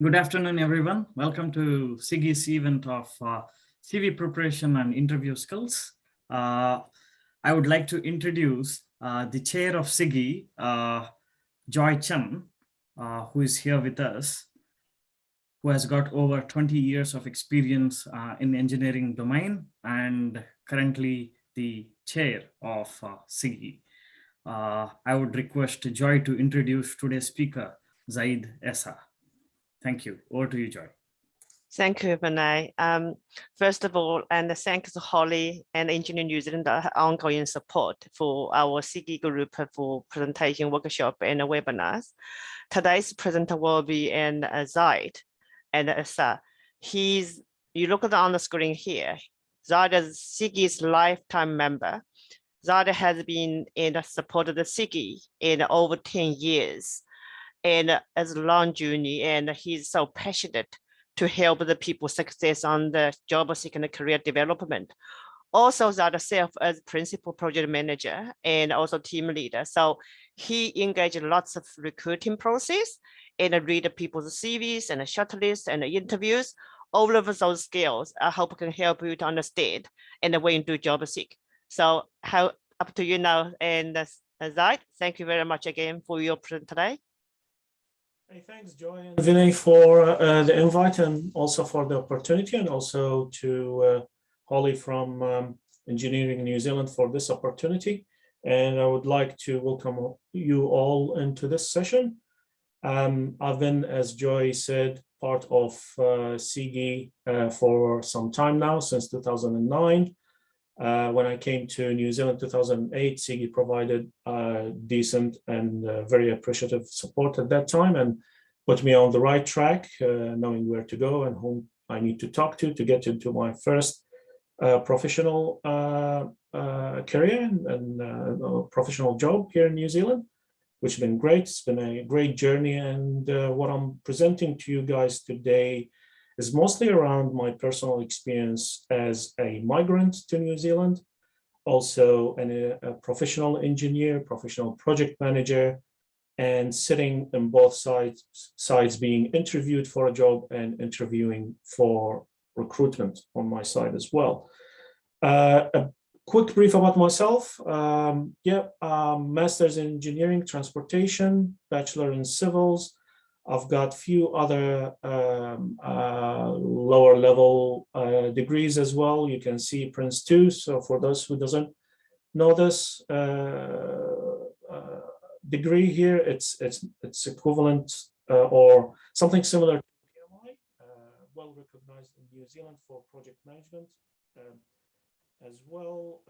Good afternoon, everyone. Welcome to SIGIE's event of CV preparation and interview skills. I would like to introduce the chair of SIGIE, Joy Chen, who is here with us, who has got over 20 years of experience in the engineering domain and currently the chair of SIGIE. I would request Joy to introduce today's speaker, Zaid Essa. Thank you. Over to you, Joy. Thank you, Vinay. First of all, and thanks to Holly and Engineering New Zealand ongoing support for our SIGIE group for presentation, workshop, and webinars. Today's presenter will be Zaid Essa. You look on the screen here. Zaid is SIGIE's lifetime member. Zaid has been in the support of the SIGIE in over 10 years. And as a long journey, and he's so passionate to help the people success on the job seeking and career development. Also, Zaid self as principal project manager and also team leader. So he engaged lots of recruiting process and read people's CVs and shortlists and interviews. All of those skills I hope can help you to understand and when you do job seek. So up to you now, and Zaid, thank you very much again for your present today. Hey, thanks, Joy and Vinay, for the invite and also for the opportunity, and also to Holly from Engineering New Zealand for this opportunity. And I would like to welcome you all into this session. I've been, as Joy said, part of SIGIE for some time now, since 2009. When I came to New Zealand 2008, SIGIE provided decent and very appreciative support at that time and put me on the right track, knowing where to go and whom I need to talk to get into my first professional career and professional job here in New Zealand, which has been great. It's been a great journey, and what I'm presenting to you guys today is mostly around my personal experience as a migrant to New Zealand, also a professional engineer, professional project manager, and sitting on both sides being interviewed for a job and interviewing for recruitment on my side as well. A quick brief about myself. Master's in Engineering, Transportation, Bachelor in Civils. I've got a few other lower level degrees as well. You can see Prince 2. So for those who doesn't know this degree here, it's equivalent or something similar to PMI, well recognized in New Zealand for project management as well.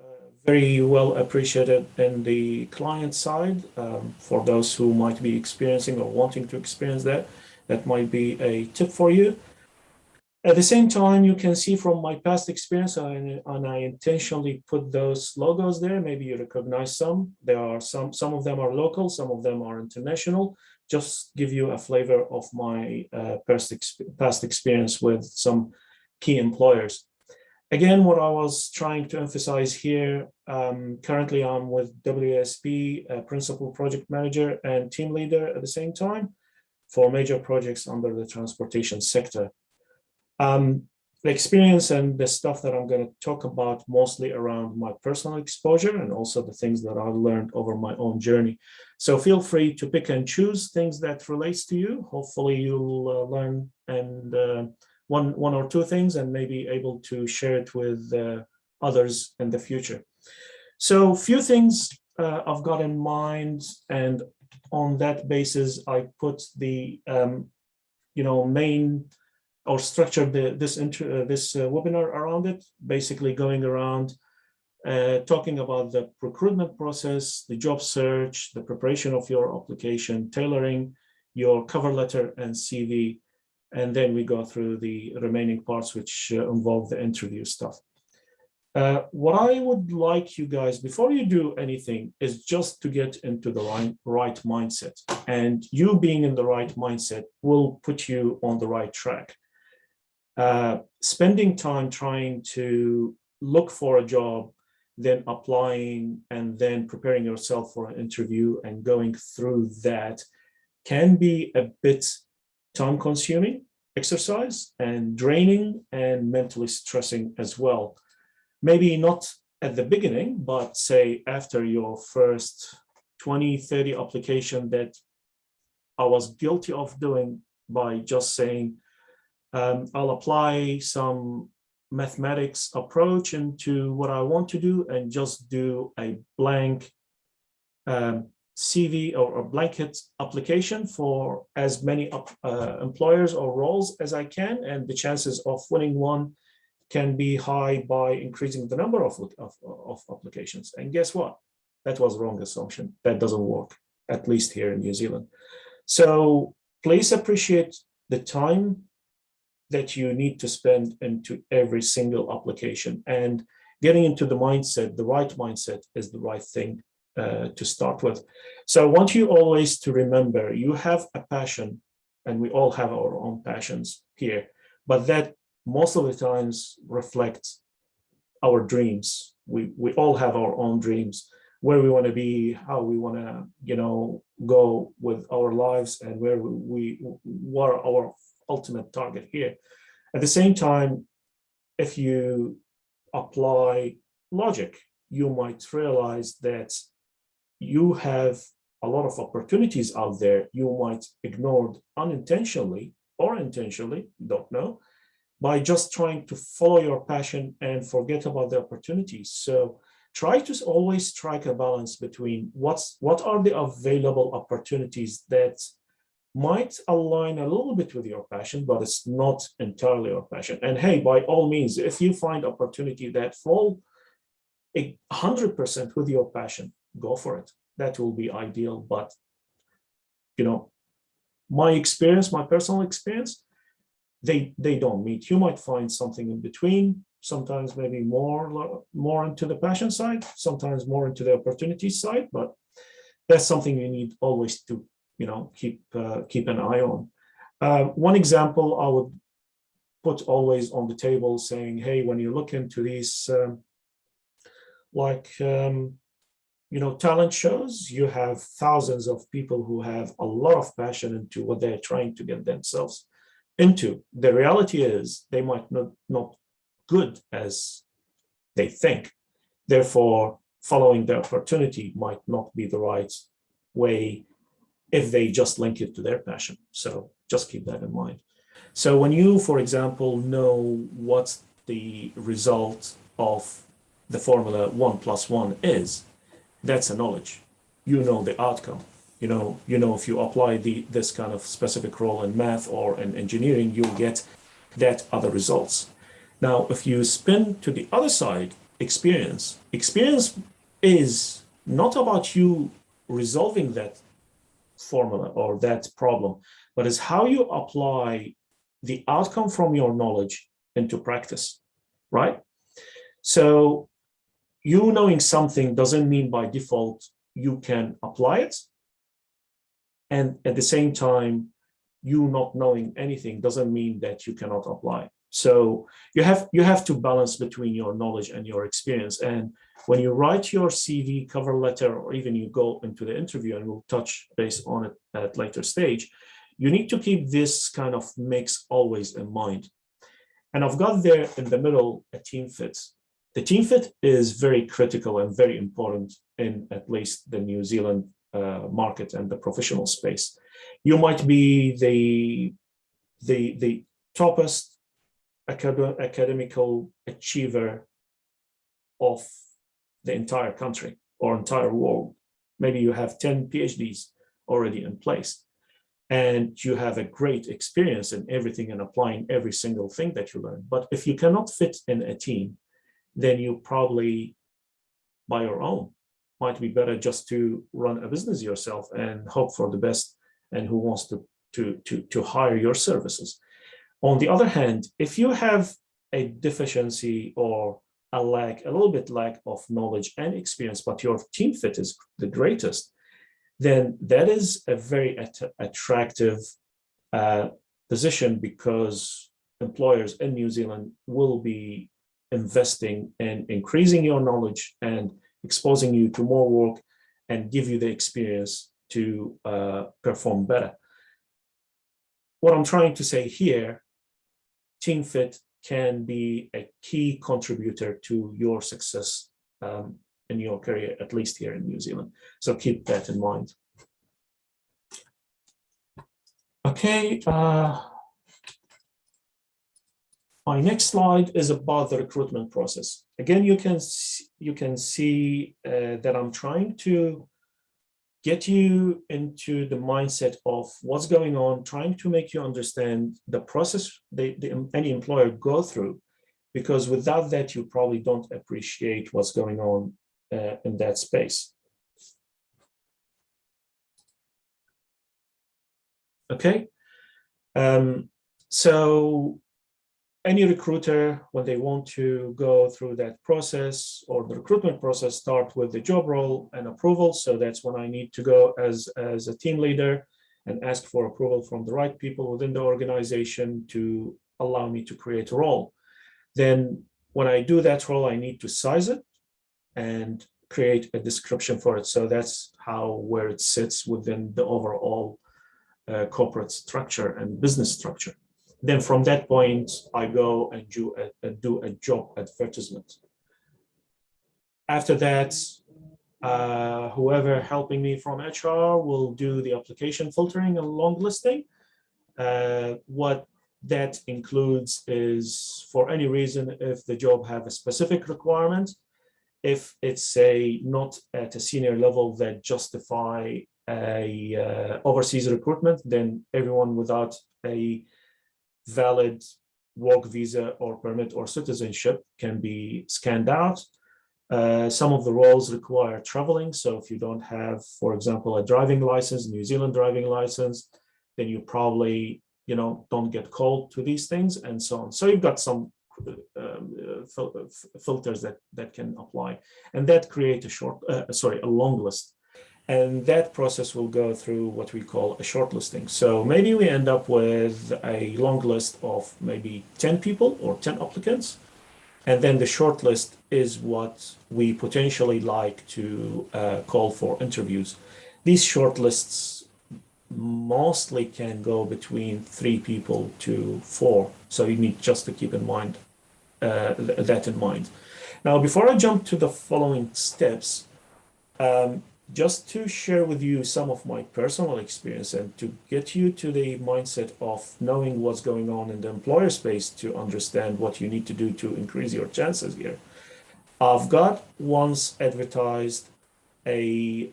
Very well appreciated in the client side. For those who might be experiencing or wanting to experience that might be a tip for you. At the same time, you can see from my past experience, and I intentionally put those logos there. Maybe you recognize some. There are some of them are local, some of them are international. Just give you a flavor of my past experience with some key employers. Again, what I was trying to emphasize here, currently I'm with WSP, Principal Project Manager and Team Leader at the same time for major projects under the transportation sector. The experience and the stuff that I'm going to talk about mostly around my personal exposure and also the things that I learned over my own journey. So feel free to pick and choose things that relates to you. Hopefully you'll learn and one or two things and maybe able to share it with others in the future. So few things I've got in mind, and on that basis, I put the main or structured this webinar around it, basically going around talking about the recruitment process, the job search, the preparation of your application, tailoring your cover letter and CV, and then we go through the remaining parts which involve the interview stuff. What I would like you guys, before you do anything, is just to get into the right mindset. And you being in the right mindset will put you on the right track. Spending time trying to look for a job, then applying, and then preparing yourself for an interview and going through that can be a bit time-consuming exercise and draining and mentally stressing as well. Maybe not at the beginning, but say after your first 20, 30 application that I was guilty of doing by just saying, I'll apply some mathematics approach into what I want to do and just do a blank CV or a blanket application for as many employers or roles as I can, and the chances of winning one can be high by increasing the number of applications. And guess what? That was a wrong assumption. That doesn't work, at least here in New Zealand. So please appreciate the time that you need to spend into every single application, and getting into the mindset, the right mindset is the right thing to start with. So I want you always to remember you have a passion, and we all have our own passions here, but that most of the times reflects our dreams. We all have our own dreams, where we want to be, how we want to, go with our lives, and what are our ultimate target here. At the same time, if you apply logic, you might realize that you have a lot of opportunities out there you might ignore unintentionally or intentionally, don't know, by just trying to follow your passion and forget about the opportunities. So try to always strike a balance between what are the available opportunities that might align a little bit with your passion, but it's not entirely your passion. And hey, by all means, if you find opportunity that fall 100% with your passion, go for it. That will be ideal. But my experience, my personal experience, they don't meet. You might find something in between, sometimes maybe more into the passion side, sometimes more into the opportunity side, but that's something you need always to keep an eye on. One example I would put always on the table, saying, hey, when you look into these talent shows, you have thousands of people who have a lot of passion into what they're trying to get themselves into. The reality is they might not good as they think. Therefore, following the opportunity might not be the right way if they just link it to their passion. So just keep that in mind. So when you, for example, know what the result of the formula 1 + 1 is, that's a knowledge. You know the outcome. You know if you apply this kind of specific role in math or in engineering, you'll get that other results. Now, if you spin to the other side, experience is not about you resolving that formula or that problem, but is how you apply the outcome from your knowledge into practice, right? So you knowing something doesn't mean by default you can apply it. And at the same time, you not knowing anything doesn't mean that you cannot apply. So you have to balance between your knowledge and your experience. And when you write your CV, cover letter, or even you go into the interview, and we'll touch base on it at a later stage, you need to keep this kind of mix always in mind. And I've got there in the middle a team fit. The team fit is very critical and very important in at least the New Zealand market and the professional space. You might be the toppest academical achiever of the entire country or entire world. Maybe you have 10 PhDs already in place, and you have a great experience in everything and applying every single thing that you learn. But if you cannot fit in a team, then you probably, by your own, might be better just to run a business yourself and hope for the best, and who wants to hire your services. On the other hand, if you have a deficiency or a little bit lack of knowledge and experience, but your team fit is the greatest, then that is a very attractive position, because employers in New Zealand will be investing in increasing your knowledge and exposing you to more work and give you the experience to perform better. what I'm trying to say here, team fit can be a key contributor to your success in your career, at least here in New Zealand. So keep that in mind. Okay, my next slide is about the recruitment process. Again, you can see that I'm trying to get you into the mindset of what's going on, trying to make you understand the process any employer go through, because without that, you probably don't appreciate what's going on in that space. Okay, so any recruiter, when they want to go through that process or the recruitment process, start with the job role and approval. So that's when I need to go as a team leader and ask for approval from the right people within the organization to allow me to create a role. Then when I do that role, I need to size it and create a description for it. So that's where it sits within the overall corporate structure and business structure. Then from that point, I go and do a job advertisement. After that, whoever helping me from HR will do the application filtering and long listing. What that includes is, for any reason, if the job have a specific requirement, if it's not at a senior level that justify a overseas recruitment, then everyone without a valid work visa or permit or citizenship can be scanned out. Some of the roles require traveling. So if you don't have, for example, a driving license, New Zealand driving license, then you probably, don't get called to these things and so on. So you've got some filters that can apply, and that create a long list. And that process will go through what we call a shortlisting. So maybe we end up with a long list of maybe 10 people or 10 applicants. And then the shortlist is what we potentially like to call for interviews. These shortlists mostly can go between 3 people to 4. So you need just to keep in mind that in mind. Now, before I jump to the following steps, just to share with you some of my personal experience and to get you to the mindset of knowing what's going on in the employer space to understand what you need to do to increase your chances here. I've got once advertised a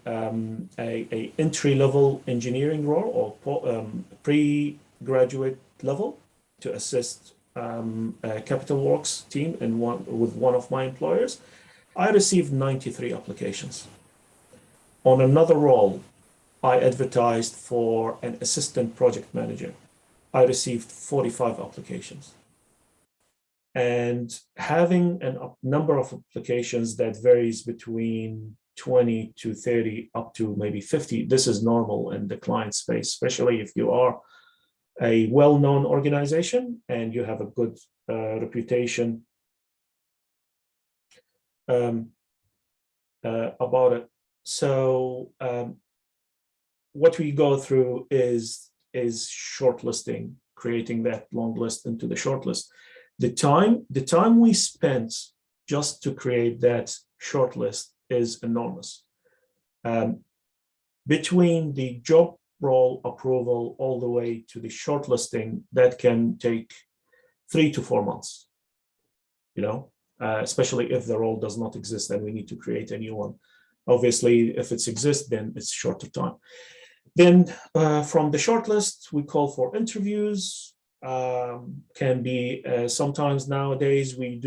entry-level engineering role or pre-graduate level to assist a Capital Works team with one of my employers. I received 93 applications. On another role, I advertised for an assistant project manager. I received 45 applications. And having a number of applications that varies between 20 to 30 up to maybe 50, this is normal in the client space, especially if you are a well-known organization and you have a good reputation about it. So what we go through is shortlisting, creating that long list into the shortlist. The time we spent just to create that shortlist is enormous. Between the job role approval all the way to the shortlisting, that can take 3 to 4 months, especially if the role does not exist and we need to create a new one. Obviously, if it exists, then it's shorter time. Then from the shortlist, we call for interviews. Can be sometimes nowadays we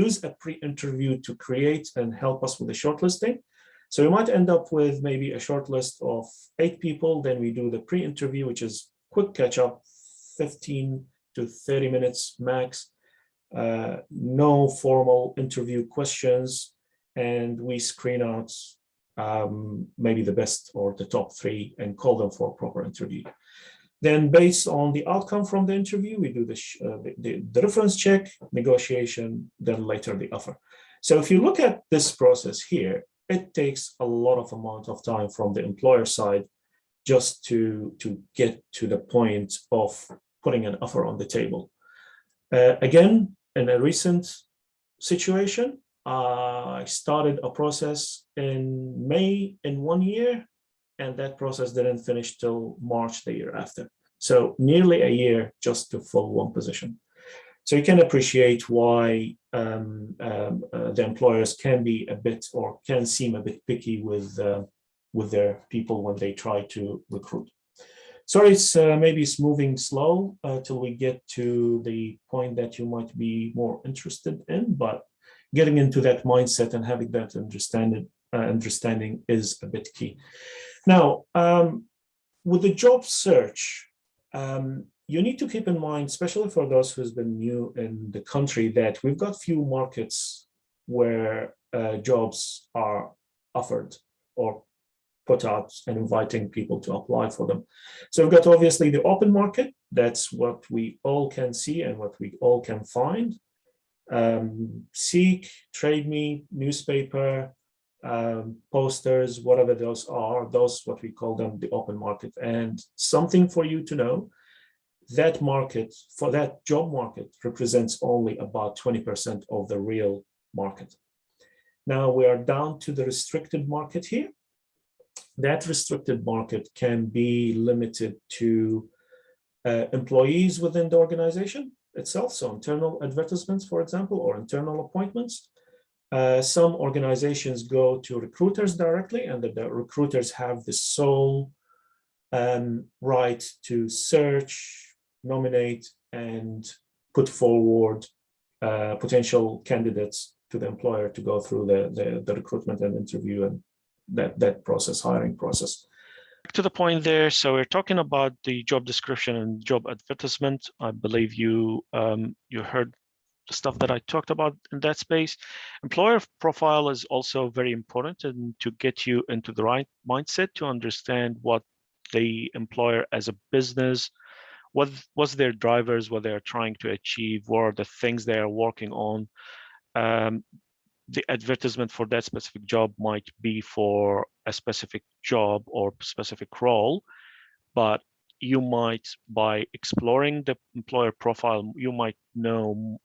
use a pre-interview to create and help us with the shortlisting. So we might end up with maybe a shortlist of 8 people. Then we do the pre-interview, which is quick catch-up, 15 to 30 minutes max. No formal interview questions. And we screen out maybe the best or the top 3 and call them for a proper interview. Then based on the outcome from the interview, we do the reference check, negotiation, then later the offer. So if you look at this process here, it takes a lot of amount of time from the employer side just to get to the point of putting an offer on the table. Again, in a recent situation, I started a process in May in 1 year, and that process didn't finish till March the year after. So nearly a year just to fill one position. So you can appreciate why the employers can be a bit, or can seem a bit picky with their people when they try to recruit. Sorry, maybe it's moving slow till we get to the point that you might be more interested in, but getting into that mindset and having that understanding is a bit key. Now, with the job search, you need to keep in mind, especially for those who's been new in the country, that we've got few markets where jobs are offered or put out and inviting people to apply for them. So we've got obviously the open market. That's what we all can see and what we all can find. Seek, Trade Me, newspaper, posters, whatever those are, those what we call them the open market. And something for you to know, that market, for that job market, represents only about 20% of the real market. Now we are down to the restricted market here. That restricted market can be limited to employees within the organization itself, so internal advertisements, for example, or internal appointments. Some organizations go to recruiters directly, and the recruiters have the sole right to search, nominate, and put forward potential candidates to the employer to go through the recruitment and interview and that process, hiring process. To the point there, so we're talking about the job description and job advertisement. I believe you heard the stuff that I talked about in that space. Employer profile is also very important, and to get you into the right mindset to understand what the employer as a business, what's their drivers, what they're trying to achieve, what are the things they are working on. The advertisement for that specific job might be for a specific job or specific role, but you might, by exploring the employer profile, you might know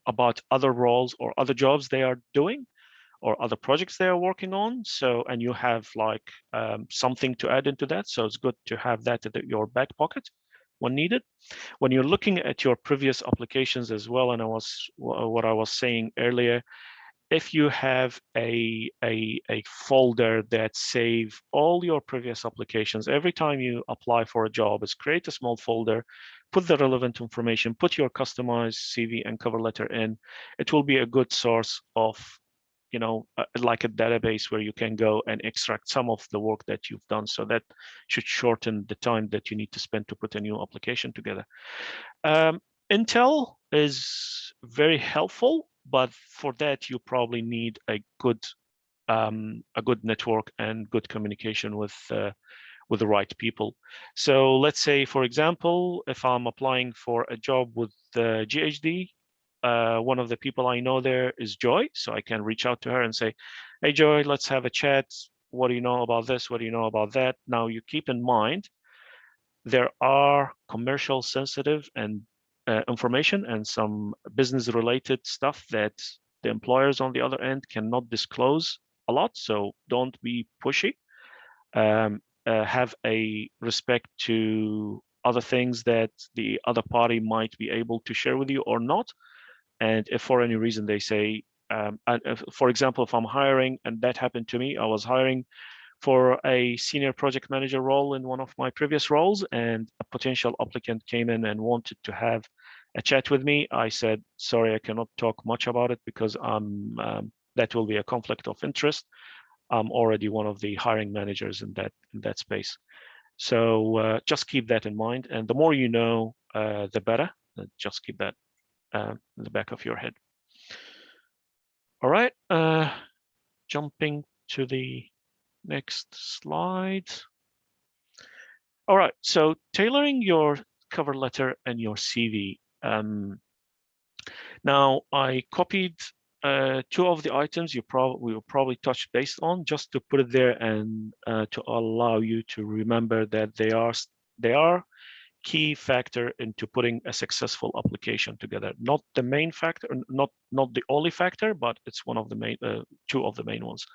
about other roles or other jobs they are doing or other projects they are working on. So, and you have like something to add into that. So it's good to have that at your back pocket when needed. When you're looking at your previous applications as well, and what I was saying earlier, if you have a folder that save all your previous applications, every time you apply for a job, is create a small folder, put the relevant information, put your customized CV and cover letter in. It will be a good source of, you know, like a database where you can go and extract some of the work that you've done. So that should shorten the time that you need to spend to put a new application together. Intel is very helpful, but for that you probably need a good network and good communication with the right people. So let's say, for example, if I'm applying for a job with the GHD, one of the people I know there is Joy, so I can reach out to her and say, hey Joy, let's have a chat. What do you know about this? What do you know about that? Now you keep in mind there are commercial sensitive and information and some business related stuff that the employers on the other end cannot disclose a lot. So don't be pushy. Have a respect to other things that the other party might be able to share with you or not. And if for any reason they say, for example, if I'm hiring, and that happened to me, I was hiring for a senior project manager role in one of my previous roles, and a potential applicant came in and wanted to have a chat with me. I said, sorry, I cannot talk much about it because that will be a conflict of interest. I'm already one of the hiring managers in that space. So just keep that in mind. And the more you know, the better. Just keep that in the back of your head. All right, jumping to the next slide. All right, so tailoring your cover letter and your CV. Now I copied two of the items we will probably touch base on, just to put it there and to allow you to remember that they are key factor into putting a successful application together. Not the main factor, not the only factor, but it's one of the main, two of the main ones.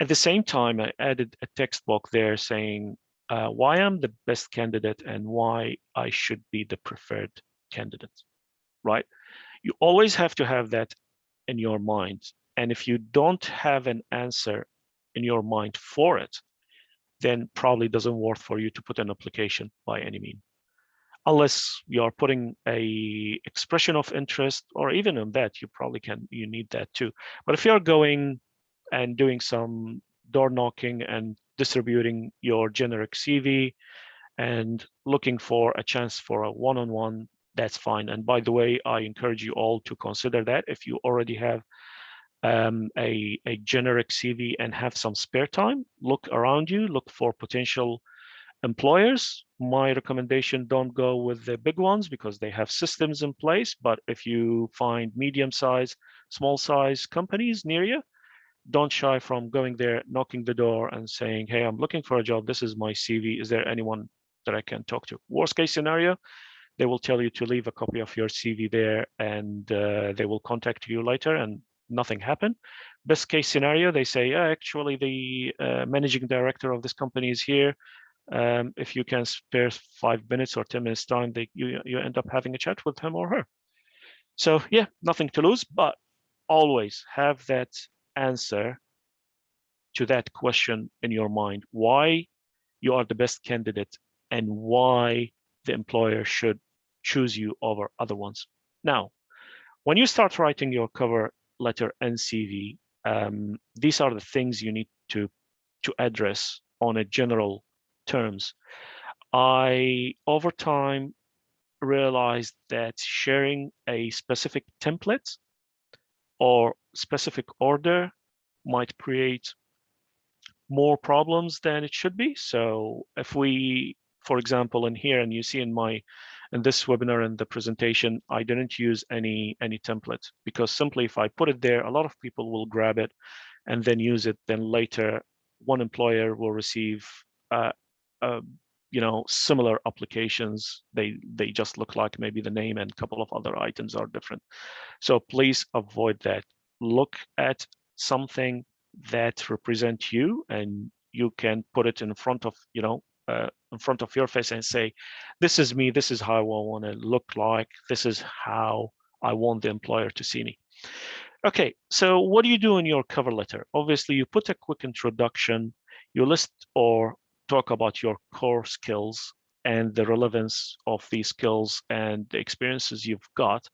At the same time, I added a text box there saying why I'm the best candidate and why I should be the preferred candidate, right? You always have to have that in your mind. And if you don't have an answer in your mind for it, then probably doesn't worth for you to put an application by any means. Unless you're putting a expression of interest, or even on that, you need that too. But if you're going and doing some door knocking and distributing your generic CV and looking for a chance for a one-on-one, that's fine. And by the way, I encourage you all to consider that if you already have a generic CV and have some spare time, look around you, look for potential employers. My recommendation, don't go with the big ones because they have systems in place. But if you find medium-sized, small-sized companies near you, don't shy from going there, knocking the door and saying, hey, I'm looking for a job. This is my CV. Is there anyone that I can talk to? Worst case scenario, they will tell you to leave a copy of your CV there and they will contact you later and nothing happened. Best case scenario, they say, actually, the managing director of this company is here. If you can spare 5 minutes or 10 minutes time, you end up having a chat with him or her. So yeah, nothing to lose, but always have that answer to that question in your mind, why you are the best candidate and why the employer should choose you over other ones. Now, when you start writing your cover letter and CV, these are the things you need to address on a general terms. I, over time, realized that sharing a specific template or specific order might create more problems than it should be. So if we, for example, in here, and you see in this webinar and the presentation, I didn't use any template because simply if I put it there, a lot of people will grab it and then use it. Then later, one employer will receive similar applications. They just look like maybe the name and a couple of other items are different. So please avoid that. Look at something that represents you, and you can put it in front of your face and say, this is me, this is how I want to look like, this is how I want the employer to see me. Okay, so what do you do in your cover letter? Obviously, you put a quick introduction, you list or talk about your core skills and the relevance of these skills and the experiences you've got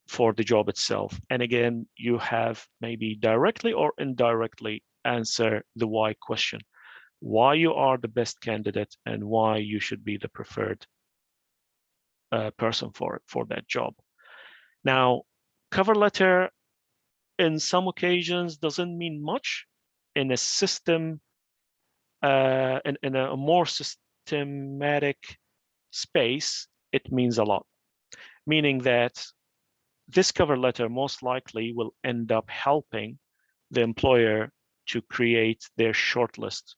for the job itself. And again, you have maybe directly or indirectly answer the why question, why you are the best candidate and why you should be the preferred person for that job. Now, cover letter in some occasions doesn't mean much. In a system, in a more systematic space, it means a lot. Meaning that this cover letter most likely will end up helping the employer to create their shortlist.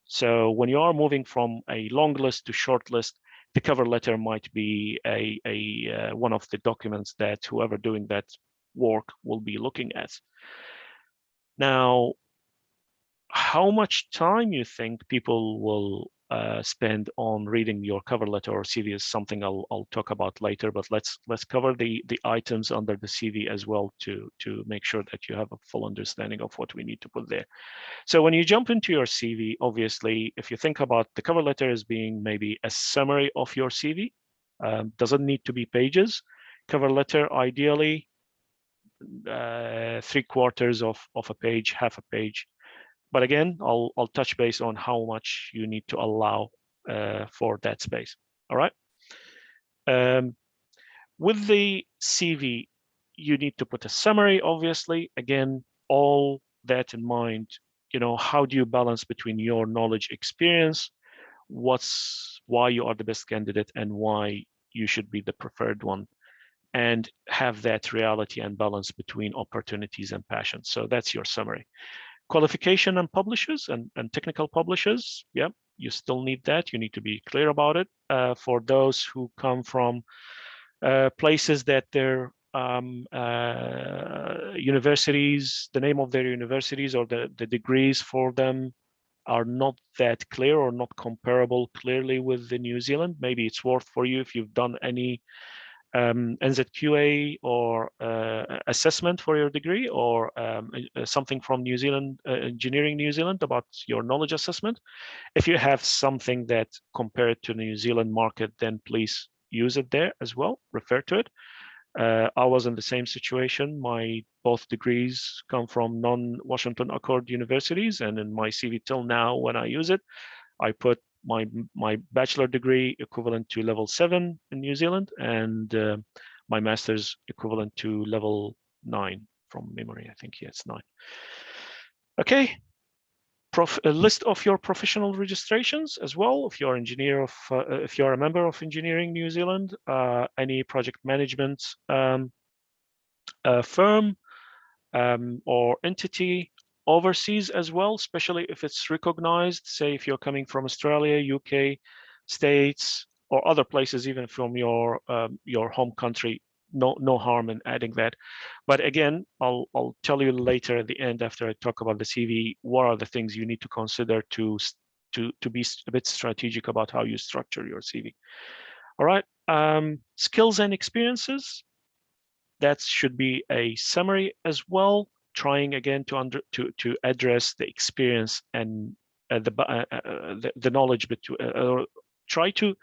So when you are moving from a long list to short list, the cover letter might be one of the documents that whoever doing that work will be looking at. Now, how much time you think people will spend on reading your cover letter or CV is something I'll talk about later, but let's cover the items under the CV as well to make sure that you have a full understanding of what we need to put there. So when you jump into your CV, obviously, if you think about the cover letter as being maybe a summary of your CV, doesn't need to be pages. Cover letter, ideally, 3/4 of a page, half a page. But again, I'll touch base on how much you need to allow for that space. All right. With the CV, you need to put a summary, obviously. Again, all that in mind, how do you balance between your knowledge, experience, why you are the best candidate and why you should be the preferred one. and have that reality and balance between opportunities and passion. So that's your summary. Qualification and publishers and technical publishers, yeah, you still need that. You need to be clear about it. For those who come from places that their universities, the name of their universities or the degrees for them are not that clear or not comparable clearly with the New Zealand, maybe it's worth for you if you've done any NZQA or assessment for your degree, or something from New Zealand, Engineering New Zealand, about your knowledge assessment. If you have something that compared to the New Zealand market, then please use it there as well, refer to it. I was in the same situation. My both degrees come from non-Washington Accord universities, and in my CV till now, when I use it, I put my bachelor degree equivalent to level 7 in New Zealand, and my master's equivalent to level 9 from memory. I think, yeah, it's 9. Okay. A list of your professional registrations as well. If you're engineer of, if you're a member of Engineering New Zealand, any project management firm or entity overseas as well, especially if it's recognized. Say if you're coming from Australia, UK, States, or other places, even from your home country. No harm in adding that. But again, I'll tell you later at the end, after I talk about the CV, what are the things you need to consider to be a bit strategic about how you structure your CV. All right, skills and experiences. That should be a summary as well, trying again to address the experience and the knowledge between. Try to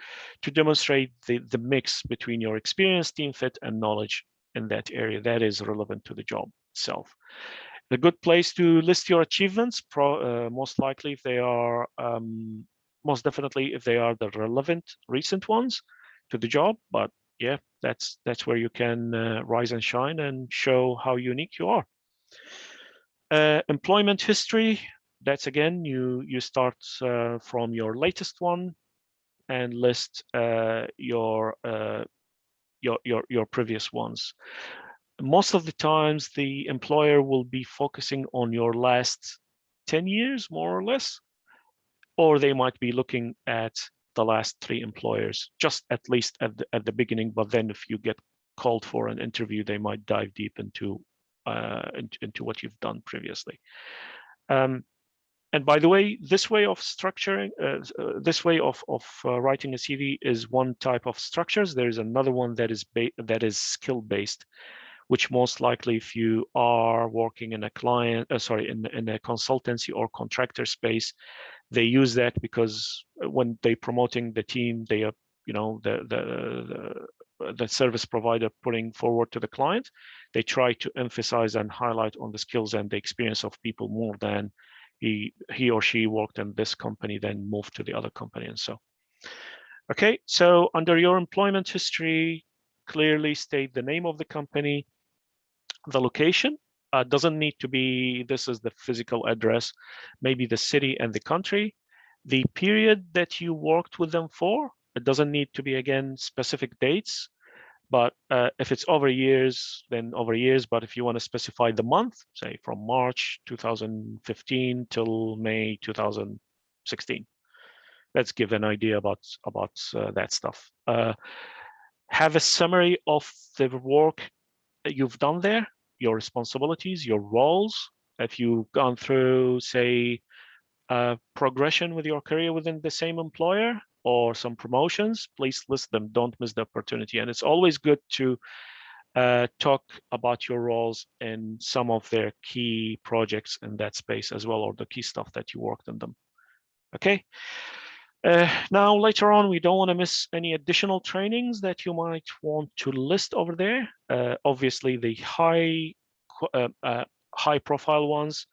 demonstrate the mix between your experience, team fit, and knowledge in that area that is relevant to the job itself. A good place to list your achievements, most likely if they are, most definitely if they are the relevant recent ones to the job. But yeah, that's where you can rise and shine and show how unique you are. Employment history. That's again, you start from your latest one and list your previous ones. Most of the times, the employer will be focusing on your last 10 years, more or less, or they might be looking at the last 3 employers, just at least at the beginning. But then, if you get called for an interview, they might dive deep into what you've done previously. And by the way, this way of structuring, this way of writing a CV is one type of structures. There is another one that is skill-based, which most likely, if you are working in a client, in a consultancy or contractor space, they use that because when they promoting the team, they are, the service provider putting forward to the client, they try to emphasize and highlight on the skills and the experience of people more than he or she worked in this company, then moved to the other company, and so. Okay, so under your employment history, clearly state the name of the company, the location. Doesn't need to be, this is the physical address, maybe the city and the country, the period that you worked with them for. It doesn't need to be, again, specific dates. But if it's over years, then over years. But if you want to specify the month, say from March 2015 till May 2016, let's give an idea about that stuff. Have a summary of the work that you've done there, your responsibilities, your roles. If you've gone through, say, progression with your career within the same employer, or some promotions, please list them. Don't miss the opportunity. And it's always good to talk about your roles in some of their key projects in that space as well, or the key stuff that you worked on them. Okay. Now, later on, we don't want to miss any additional trainings that you might want to list over there. Obviously, the high profile ones,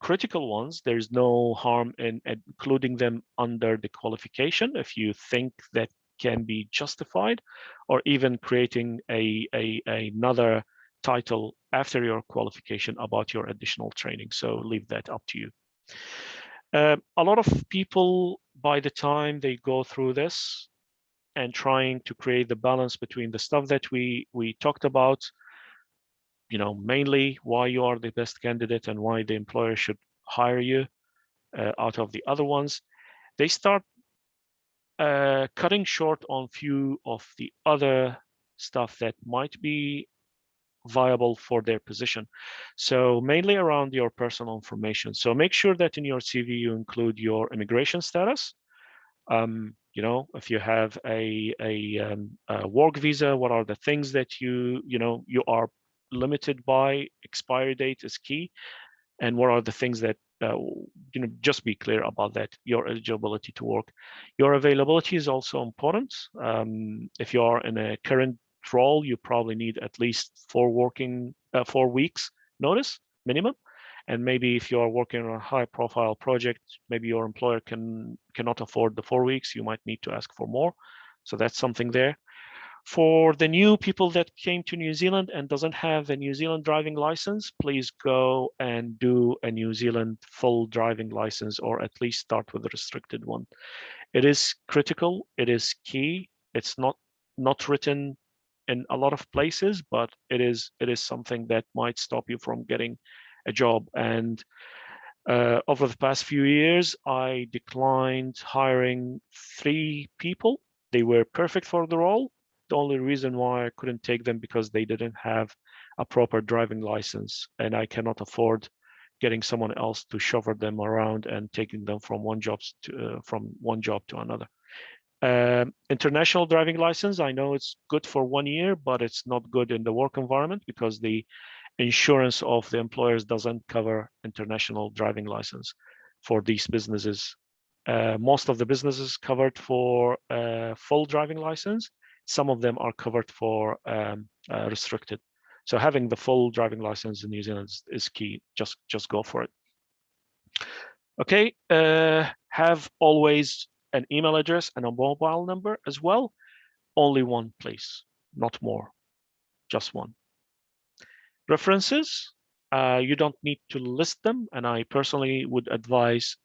critical ones, there's no harm in including them under the qualification if you think that can be justified, or even creating another title after your qualification about your additional training. So leave that up to you. A lot of people, by the time they go through this and trying to create the balance between the stuff that we talked about, mainly why you are the best candidate and why the employer should hire you out of the other ones. They start cutting short on few of the other stuff that might be viable for their position. So mainly around your personal information. So make sure that in your CV you include your immigration status. If you have a work visa, what are the things that you are limited by? Expiry date is key, and what are the things that just be clear about that. Your eligibility to work, your availability is also important. If you are in a current role, you probably need at least 4 weeks notice minimum. And maybe if you are working on a high profile project, maybe your employer cannot afford the 4 weeks, you might need to ask for more. So that's something there. For the new people that came to New Zealand and doesn't have a New Zealand driving license, please go and do a New Zealand full driving license, or at least start with a restricted one. It is critical, it is key. It's not written in a lot of places, but it is something that might stop you from getting a job. And over the past few years, I declined hiring 3 people. They were perfect for the role. The only reason why I couldn't take them because they didn't have a proper driving license, and I cannot afford getting someone else to chauffeur them around and taking them from one job to another. International driving license, I know it's good for 1 year, but it's not good in the work environment because the insurance of the employers doesn't cover international driving license for these businesses. Most of the businesses covered for full driving license. Some of them are covered for restricted. So having the full driving license in New Zealand is key. Just go for it. Okay, have always an email address and a mobile number as well. Only one, please, not more, just one. References, you don't need to list them, and I personally would advise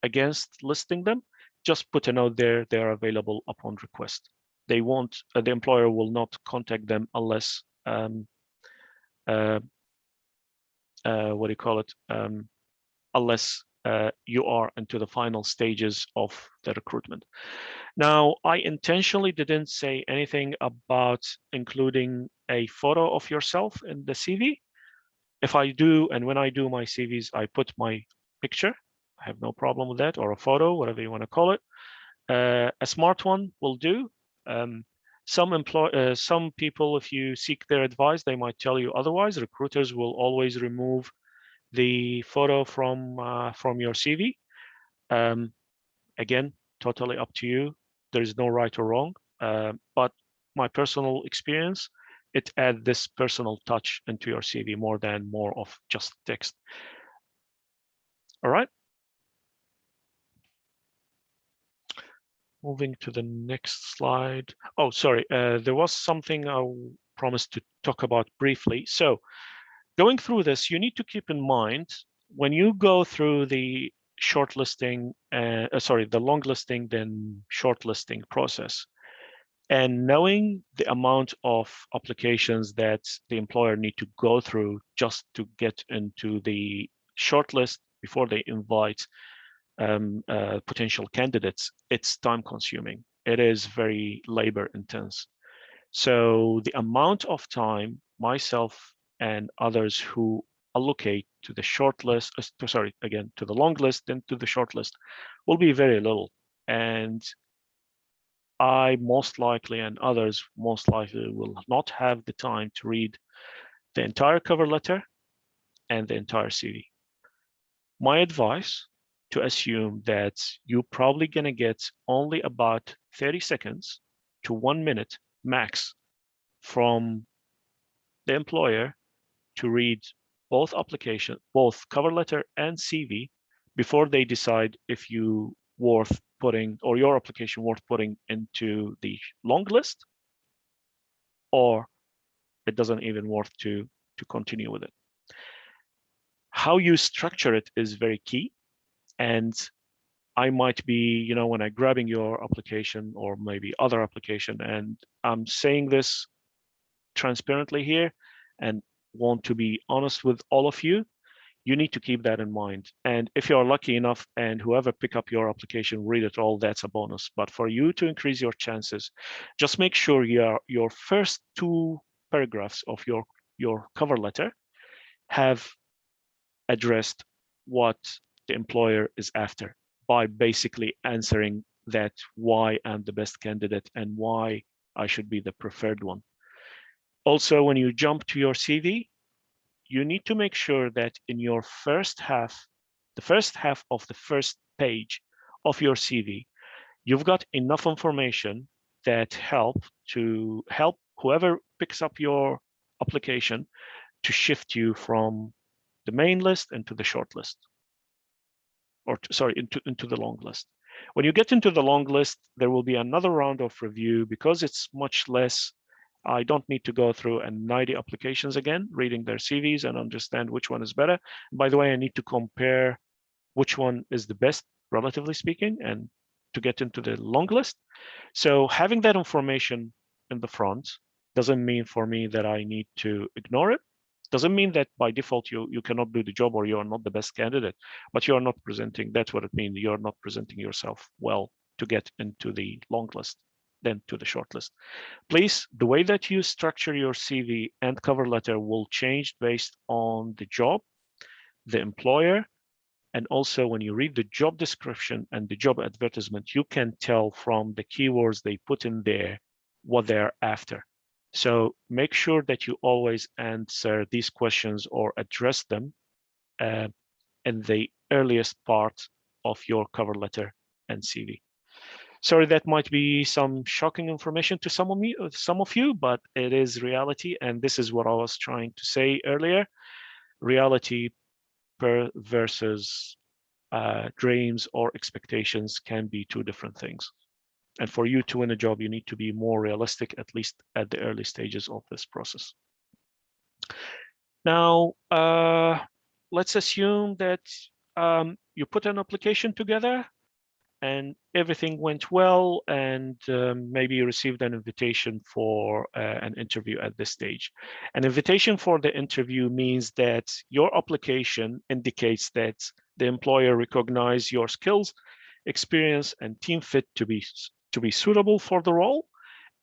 against listing them. Just put a note there, they are available upon request. They won't, the employer will not contact them unless, unless you are into the final stages of the recruitment. Now, I intentionally didn't say anything about including a photo of yourself in the CV. If I do, and when I do my CVs, I put my picture. I have no problem with that, or a photo, whatever you want to call it. A smart one will do. Some people, if you seek their advice, they might tell you otherwise. Recruiters will always remove the photo from your CV. Again, totally up to you. There is no right or wrong, but my personal experience, it adds this personal touch into your CV more of just text. All right. Moving to the next slide. Oh, sorry. There was something I promised to talk about briefly. So going through this, you need to keep in mind when you go through the shortlisting, the long listing, then shortlisting process, and knowing the amount of applications that the employer need to go through just to get into the shortlist before they invite potential candidates, it's time consuming. It is very labor intense. So the amount of time myself and others who allocate to the short list, to the long list and to the short list will be very little. And I most likely, and others most likely, will not have the time to read the entire cover letter and the entire CV. My advice, to assume that you're probably gonna get only about 30 seconds to 1 minute max from the employer to read both cover letter and CV before they decide if you worth putting, or your application worth putting into the long list, or it doesn't even worth to continue with it. How you structure it is very key. And I might be, when I'm grabbing your application or maybe other application, and I'm saying this transparently here and want to be honest with all of you, you need to keep that in mind. And if you're lucky enough and whoever pick up your application, read it all, that's a bonus. But for you to increase your chances, just make sure your first 2 paragraphs of your cover letter have addressed what the employer is after by basically answering that why I'm the best candidate and why I should be the preferred one. Also, when you jump to your CV, you need to make sure that in your first half, the first half of the first page of your CV, you've got enough information that help whoever picks up your application to shift you from the main list into the short list, or sorry, into the long list. When you get into the long list, there will be another round of review because it's much less. I don't need to go through 90 applications again, reading their CVs and understand which one is better. By the way, I need to compare which one is the best, relatively speaking, and to get into the long list. So having that information in the front doesn't mean for me that I need to ignore it. Doesn't mean that by default you cannot do the job or you are not the best candidate, but you are not presenting. That's what it means. You're not presenting yourself well to get into the long list, then to the short list. Please, the way that you structure your CV and cover letter will change based on the job, the employer, and also when you read the job description and the job advertisement, you can tell from the keywords they put in there what they're after. So make sure that you always answer these questions or address them in the earliest part of your cover letter and CV. Sorry, that might be some shocking information to some of you, but it is reality. And this is what I was trying to say earlier. Reality versus dreams or expectations can be 2 different things. And for you to win a job, you need to be more realistic, at least at the early stages of this process. Now, let's assume that you put an application together and everything went well, and maybe you received an invitation for an interview at this stage. An invitation for the interview means that your application indicates that the employer recognizes your skills, experience, and team fit to be suitable for the role,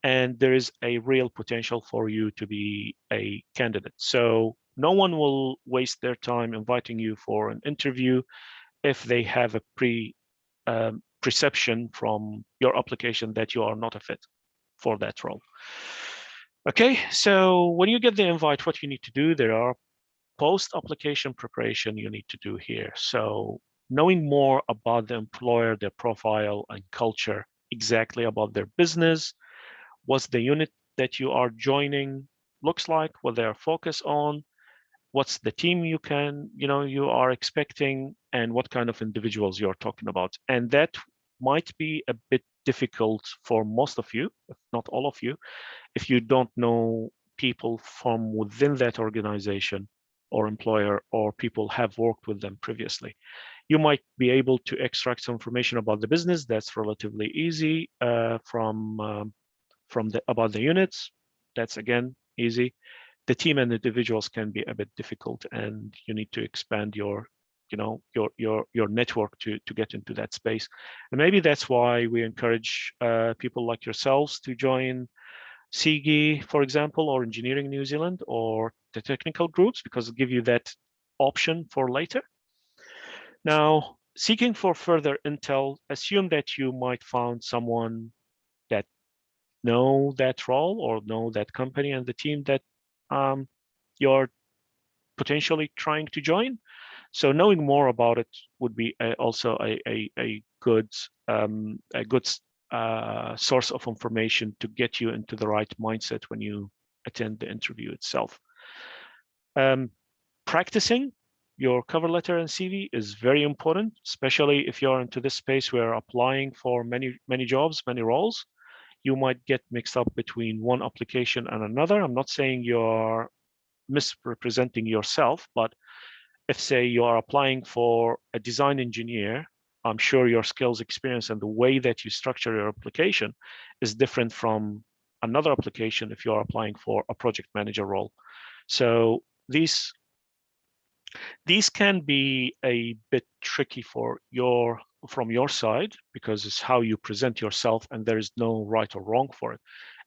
and there is a real potential for you to be a candidate. So no one will waste their time inviting you for an interview if they have a perception from your application that you are not a fit for that role. Okay, so when you get the invite, what you need to do, there are post-application preparation you need to do here. So knowing more about the employer, their profile and culture, exactly about their business, what's the unit that you are joining looks like, what they're focused on, what's the team you are expecting, and what kind of individuals you're talking about. And that might be a bit difficult for most of you, if not all of you, if you don't know people from within that organization or employer, or people have worked with them previously. You might be able to extract some information about the business. That's relatively easy about the units. That's again easy. The team and individuals can be a bit difficult, and you need to expand your network to get into that space. And maybe that's why we encourage people like yourselves to join SIGIE, for example, or Engineering New Zealand, or the technical groups, because it'll give you that option for later. Now, seeking for further intel, assume that you might find someone that know that role or know that company and the team that you're potentially trying to join. So knowing more about it would be also a good source of information to get you into the right mindset when you attend the interview itself. Practicing your cover letter and CV is very important, especially if you're into this space where applying for many jobs, many roles. You might get mixed up between one application and another. I'm not saying you're misrepresenting yourself, but if, say, you are applying for a design engineer I'm sure your skills, experience, and the way that you structure your application is different from another application if you are applying for a project manager role. So these can be a bit tricky from your side, because it's how you present yourself and there is no right or wrong for it.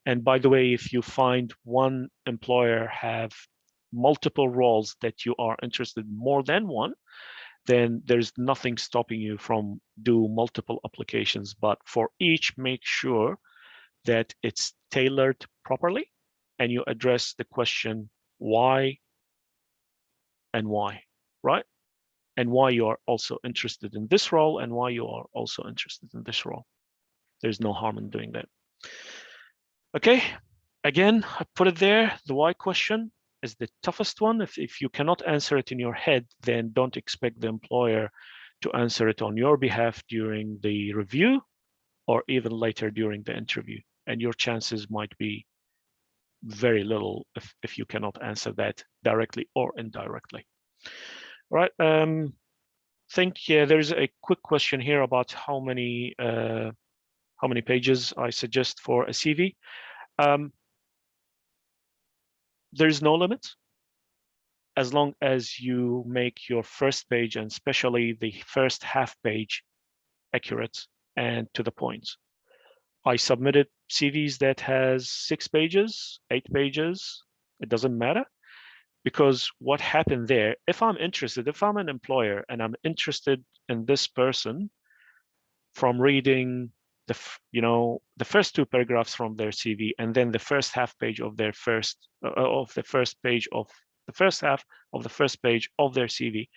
And by the way, if you find one employer have multiple roles that you are interested in more than one, then there's nothing stopping you from do multiple applications. But for each, make sure that it's tailored properly and you address the question why and why, right? And why you are also interested in this role and why you are also interested in this role. There's no harm in doing that. Okay, again, I put it there. The why question is the toughest one. If you cannot answer it in your head, then don't expect the employer to answer it on your behalf during the review or even later during the interview. And your chances might be very little if you cannot answer that directly or indirectly. All right. Think there's a quick question here about how many pages I suggest for a CV. There's no limit as long as you make your first page and especially the first half page accurate and to the point. I submitted CVs that has 6 pages, 8 pages. It doesn't matter, because what happened there, if I'm interested, if I'm an employer and I'm interested in this person from reading the first 2 paragraphs from their CV and then the first half page of their first half of the first page of their CV,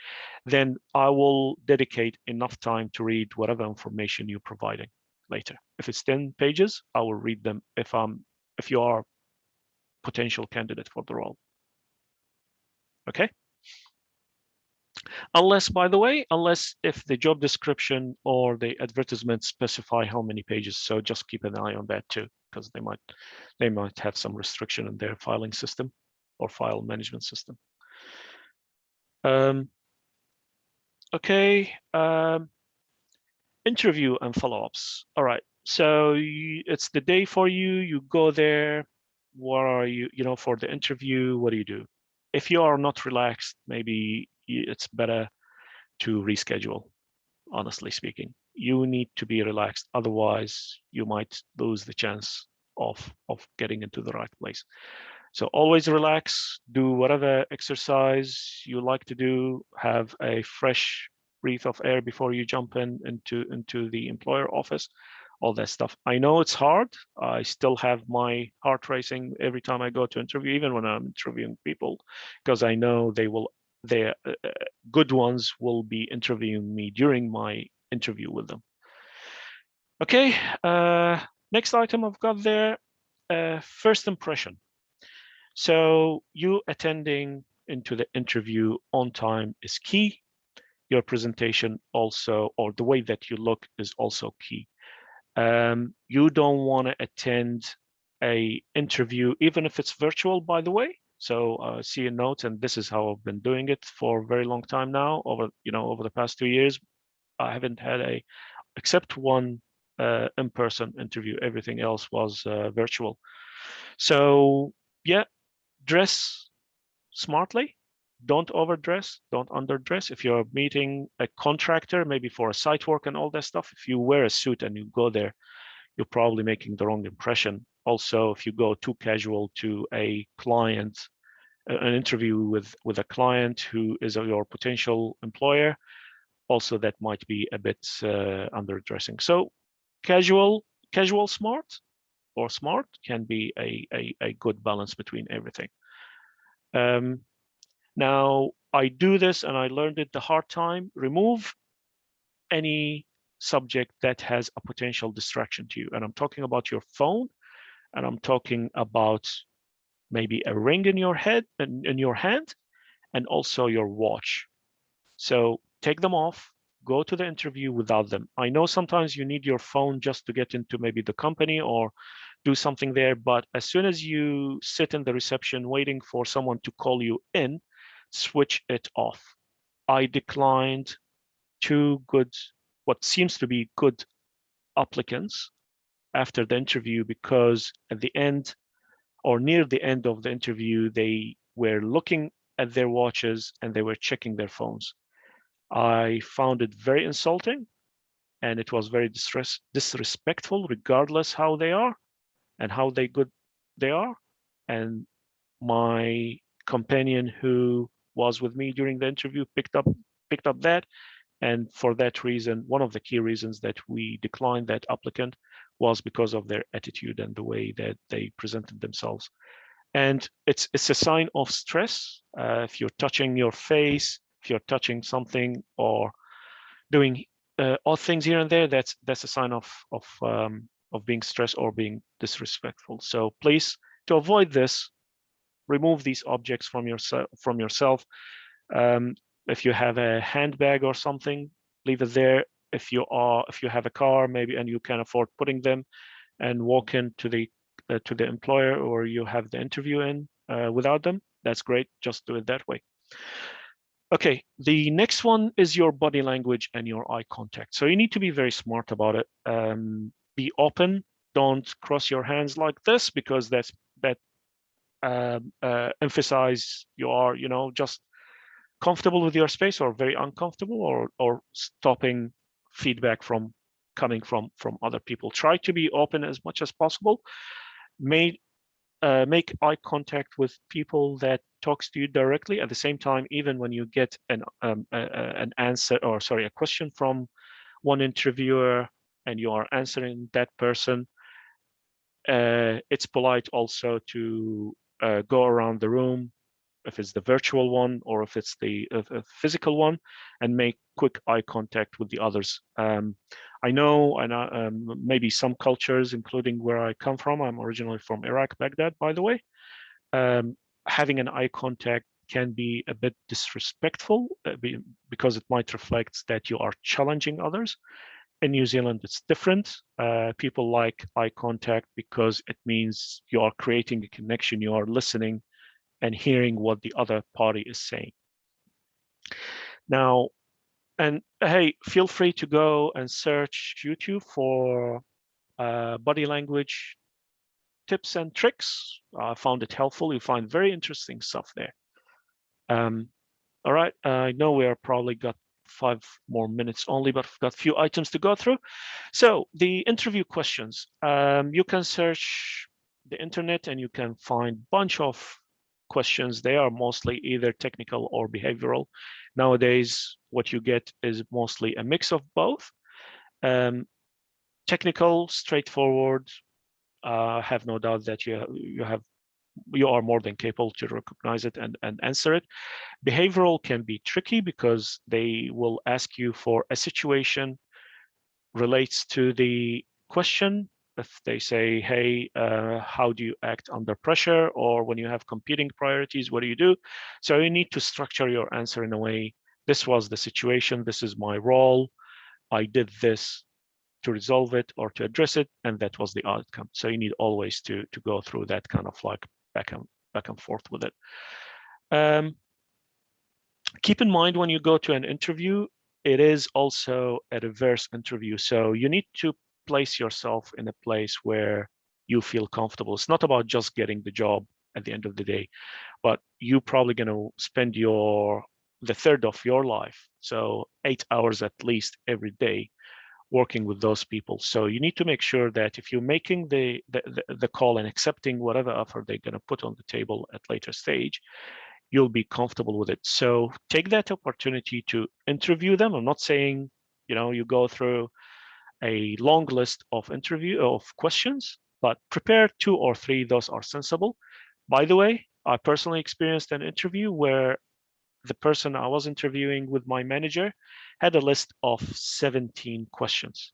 then I will dedicate enough time to read whatever information you're providing later. If it's 10 pages, I will read them if you are a potential candidate for the role. Okay. Unless, by the way, if the job description or the advertisement specify how many pages. So just keep an eye on that too, because they might have some restriction in their filing system or file management system. Okay. Interview and follow-ups. All right. So it's the day for you. You go there. What are you for the interview? What do you do? If you are not relaxed, maybe it's better to reschedule. Honestly speaking, you need to be relaxed. Otherwise, you might lose the chance of getting into the right place. So always relax, do whatever exercise you like to do, have a fresh breath of air before you jump into the employer office, all that stuff. I know it's hard. I still have my heart racing every time I go to interview, even when I'm interviewing people, because I know the good ones will be interviewing me during my interview with them. Okay, next item I've got there, first impression. So you attending into the interview on time is key. Your presentation also, or the way that you look, is also key. You don't want to attend a interview, even if it's virtual, by the way. So see a note, and this is how I've been doing it for a very long time now. Over the past 2 years, I haven't had except one in-person interview. Everything else was virtual. So yeah, dress smartly. Don't overdress, don't underdress. If you're meeting a contractor, maybe for a site work and all that stuff, if you wear a suit and you go there, you're probably making the wrong impression. Also, if you go too casual to a client, an interview with a client who is your potential employer, also that might be a bit underdressing. So casual smart, or smart, can be a good balance between everything. Now, I do this and I learned it the hard time. Remove any subject that has a potential distraction to you. And I'm talking about your phone, and I'm talking about maybe a ring in your head and in your hand, and also your watch. So take them off, go to the interview without them. I know sometimes you need your phone just to get into maybe the company or do something there, but as soon as you sit in the reception waiting for someone to call you in, switch it off. I declined 2 good what seems to be good applicants after the interview, because at the end or near the end of the interview, they were looking at their watches and they were checking their phones. I found it very insulting, and it was very disrespectful, regardless how they are and how good they are. And my companion who was with me during the interview picked up that. And for that reason, one of the key reasons that we declined that applicant was because of their attitude and the way that they presented themselves. And it's a sign of stress. If you're touching your face, if you're touching something or doing odd things here and there, that's a sign of being stressed or being disrespectful. So please, to avoid this, remove these objects from yourself. If you have a handbag or something, leave it there. If you have a car, maybe, and you can afford putting them, and walk into the employer, or you have the interview in without them, that's great. Just do it that way. Okay, the next one is your body language and your eye contact. So you need to be very smart about it. Be open. Don't cross your hands like this, because that emphasize you are, just comfortable with your space, or very uncomfortable, or stopping feedback from coming from other people. Try to be open as much as possible. Make eye contact with people that talks to you directly. At the same time, even when you get an answer, or sorry, a question from one interviewer and you are answering that person, it's polite also to go around the room, if it's the virtual one or if it's the physical one, and make quick eye contact with the others. I know, and maybe some cultures, including where I come from, I'm originally from Iraq, Baghdad, by the way, having an eye contact can be a bit disrespectful because it might reflect that you are challenging others. In New Zealand, it's different. People like eye contact because it means you are creating a connection, you are listening and hearing what the other party is saying. Now, and hey, feel free to go and search YouTube for body language tips and tricks. I found it helpful. You find very interesting stuff there. All right, I know we are probably got 5 more minutes only, but I've got a few items to go through. So the interview questions, you can search the internet and you can find a bunch of questions. They are mostly either technical or behavioral. Nowadays, what you get is mostly a mix of both. Technical, straightforward. I have no doubt that you are more than capable to recognize it and answer it. Behavioral can be tricky because they will ask you for a situation relates to the question. If they say, hey, how do you act under pressure? Or when you have competing priorities, what do you do? So you need to structure your answer in a way, this was the situation, this is my role, I did this to resolve it or to address it, and that was the outcome. So you need always to go through that kind of like back and forth with it. Keep in mind when you go to an interview, it is also a reverse interview. So you need to place yourself in a place where you feel comfortable. It's not about just getting the job at the end of the day, but you're probably going to spend the third of your life, so 8 hours at least every day, working with those people. So you need to make sure that if you're making the call and accepting whatever offer they're going to put on the table at later stage, you'll be comfortable with it. So take that opportunity to interview them. I'm not saying, you go through a long list of questions, but prepare 2 or 3. Those are sensible. By the way, I personally experienced an interview where the person I was interviewing with my manager had a list of 17 questions.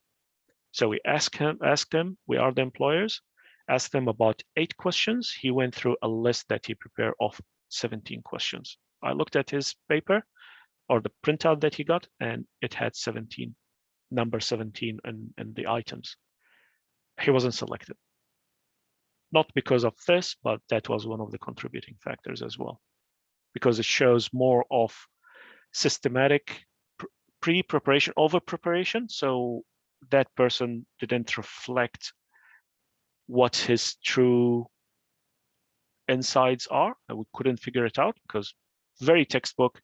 So we asked him, we are the employers, asked him about 8 questions. He went through a list that he prepared of 17 questions. I looked at his paper or the printout that he got, and it had number 17 and the items. He wasn't selected. Not because of this, but that was one of the contributing factors as well, because it shows more of systematic pre-preparation, over-preparation. So that person didn't reflect what his true insides are, and we couldn't figure it out because very textbook,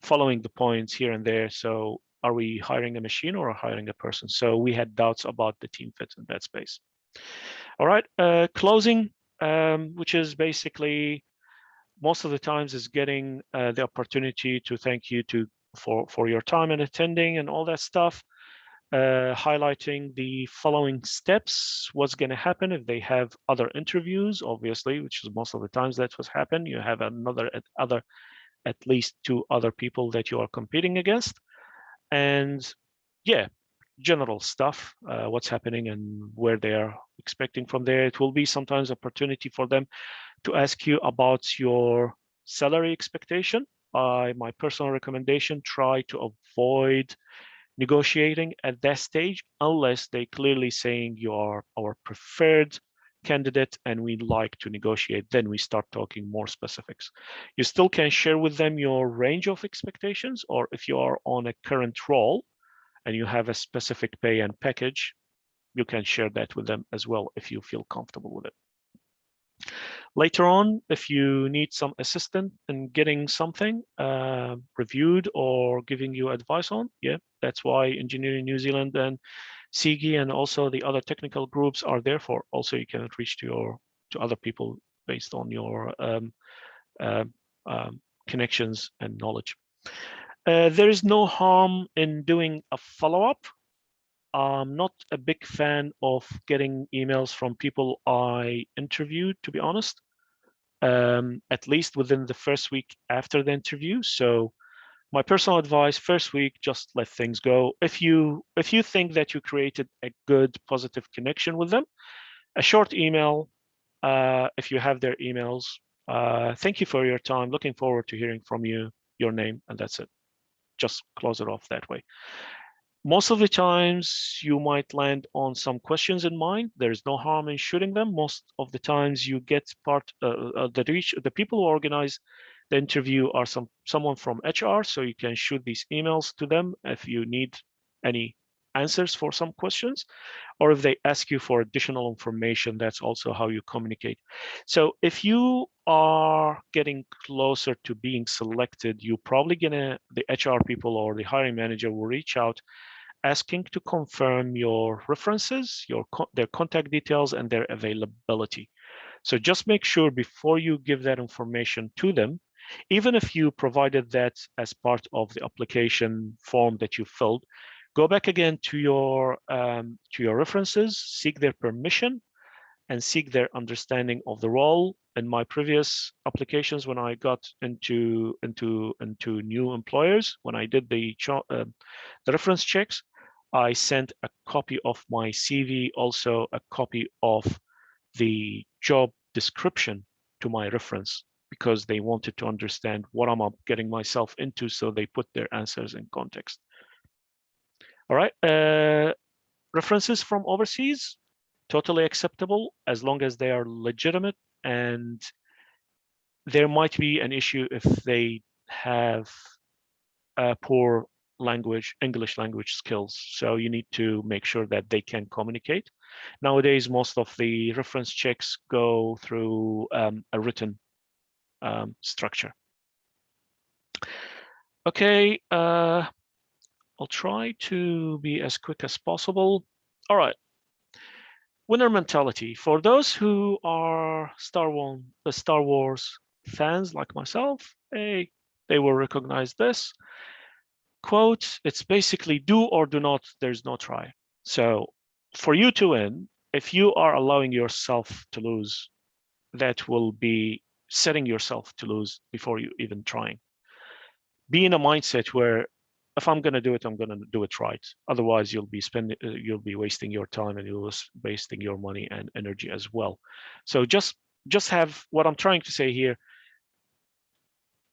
following the points here and there. So are we hiring a machine or hiring a person? So we had doubts about the team fit in that space. All right, closing, which is basically most of the times is getting the opportunity to thank you for your time and attending and all that stuff. Highlighting the following steps, what's going to happen if they have other interviews, obviously, which is most of the times that's what's happened. You have at least 2 other people that you are competing against. And yeah, general stuff, what's happening and where they are expecting from there. It will be sometimes opportunity for them to ask you about your salary expectation. My personal recommendation, try to avoid negotiating at that stage unless they clearly saying you are our preferred candidate and we'd like to negotiate. Then we start talking more specifics. You still can share with them your range of expectations, or if you are on a current role and you have a specific pay and package, you can share that with them as well if you feel comfortable with it. Later on, if you need some assistance in getting something reviewed or giving you advice on, yeah, that's why Engineering New Zealand and SIGIE and also the other technical groups are there for. Also, you can reach to other people based on your connections and knowledge. There is no harm in doing a follow-up. I'm not a big fan of getting emails from people I interviewed, to be honest, at least within the first week after the interview. So my personal advice, first week, just let things go. If you think that you created a good, positive connection with them, a short email, if you have their emails, thank you for your time, looking forward to hearing from you, your name, and that's it. Just close it off that way. Most of the times you might land on some questions in mind. There's no harm in shooting them. Most of the times you get the people who organize the interview are someone from HR, so you can shoot these emails to them if you need any answers for some questions, or if they ask you for additional information, that's also how you communicate. So if you are getting closer to being selected, you're probably the HR people or the hiring manager will reach out asking to confirm your references, their contact details, and their availability. So just make sure before you give that information to them, even if you provided that as part of the application form that you filled, go back again to your references, seek their permission, and seek their understanding of the role. In my previous applications, when I got into new employers, when I did the reference checks, I sent a copy of my CV, also a copy of the job description to my reference, because they wanted to understand what I'm getting myself into, so they put their answers in context. All right, references from overseas, totally acceptable as long as they are legitimate, and there might be an issue if they have poor English language skills. So you need to make sure that they can communicate. Nowadays, most of the reference checks go through a written structure. Okay, I'll try to be as quick as possible. All right. Winner mentality. For those who are Star Wars fans like myself, they will recognize this quote. It's basically do or do not, there's no try. So for you to win, if you are allowing yourself to lose, that will be setting yourself to lose before you even trying. Be in a mindset where if I'm going to do it, I'm going to do it right. Otherwise, you'll be wasting your time and you'll be wasting your money and energy as well. So just have what I'm trying to say here.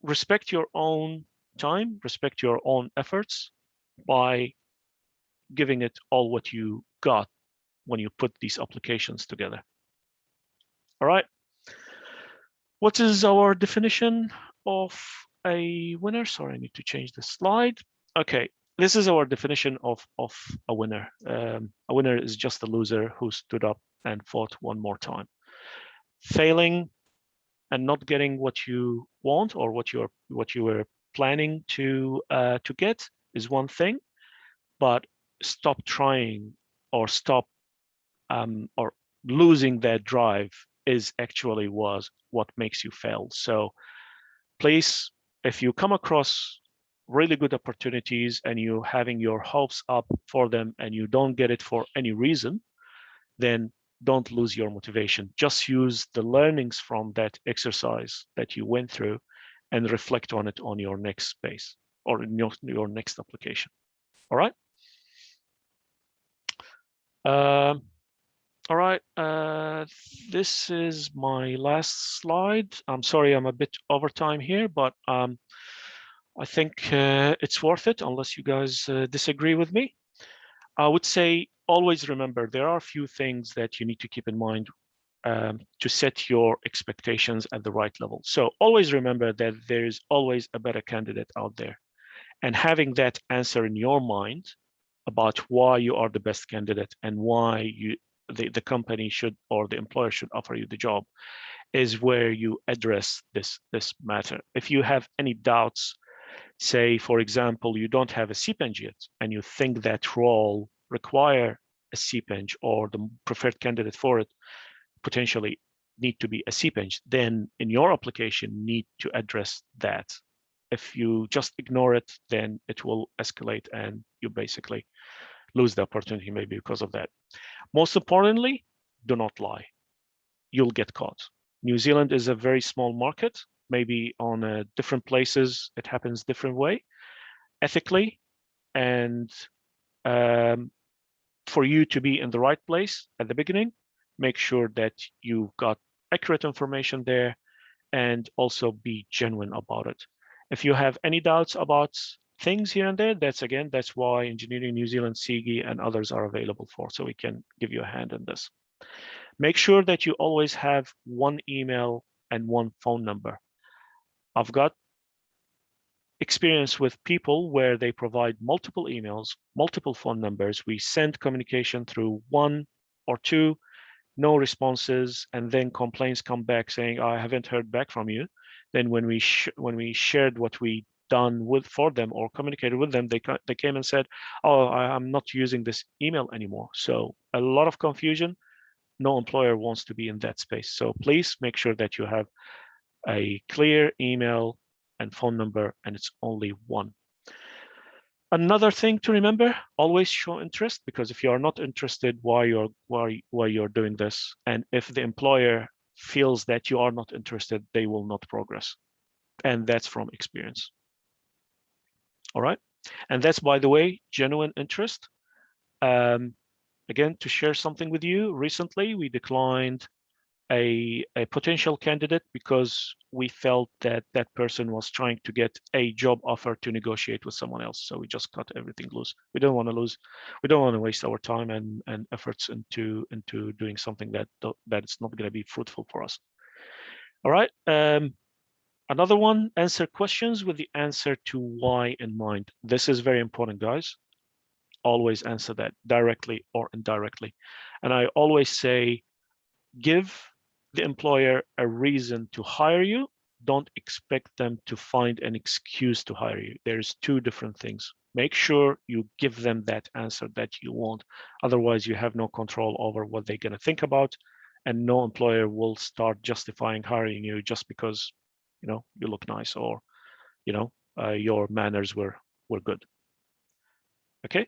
Respect your own time, respect your own efforts by giving it all what you got when you put these applications together. All right. What is our definition of a winner? Sorry, I need to change the slide. Okay. this is our definition of a winner. A winner is just a loser who stood up and fought one more time. Failing and not getting what you want or what you were planning to get is one thing, but stop trying or stop or losing that drive is actually was what makes you fail. So please, if you come across really good opportunities and you're having your hopes up for them and you don't get it for any reason, then don't lose your motivation. Just use the learnings from that exercise that you went through and reflect on it on your next space or in your next application. All right. All right, this is my last slide. I'm sorry, I'm a bit over time here, but I think it's worth it unless you guys disagree with me. I would say always remember there are a few things that you need to keep in mind to set your expectations at the right level. So always remember that there is always a better candidate out there, and having that answer in your mind about why you are the best candidate and why the company should or the employer should offer you the job is where you address this matter. If you have any doubts, say, for example, you don't have a CPENG yet and you think that role require a CPENG or the preferred candidate for it potentially need to be a CPENG, then in your application need to address that. If you just ignore it, then it will escalate and you basically lose the opportunity maybe because of that. Most importantly, do not lie. You'll get caught. New Zealand is a very small market. Maybe on different places, it happens different way, ethically. And for you to be in the right place at the beginning, make sure that you've got accurate information there and also be genuine about it. If you have any doubts about things here and there, that's why Engineering New Zealand, SIGIE, and others are available for, so we can give you a hand in this. Make sure that you always have one email and one phone number. I've got experience with people where they provide multiple emails, multiple phone numbers. We send communication through one or two, no responses, and then complaints come back saying, I haven't heard back from you. Then when we shared what we done for them or communicated with them, they came and said, oh, I'm not using this email anymore. So a lot of confusion. No employer wants to be in that space. So please make sure that you have a clear email and phone number, and it's only one. Another thing to remember, always show interest, because if you are not interested, why you're doing this, and if the employer feels that you are not interested, they will not progress. And that's from experience. All right. And that's, by the way, genuine interest. Again, to share something with you, recently we declined a potential candidate because we felt that that person was trying to get a job offer to negotiate with someone else. So we just cut everything loose. We don't want to lose, we don't want to waste our time and efforts into doing something that is not going to be fruitful for us. All right. Another one, answer questions with the answer to why in mind. This is very important, guys. Always answer that directly or indirectly. And I always say, give the employer a reason to hire you. Don't expect them to find an excuse to hire you. There's two different things. Make sure you give them that answer that you want. Otherwise, you have no control over what they're going to think about, and no employer will start justifying hiring you just because, you know, you look nice or, you know, your manners were good. Okay.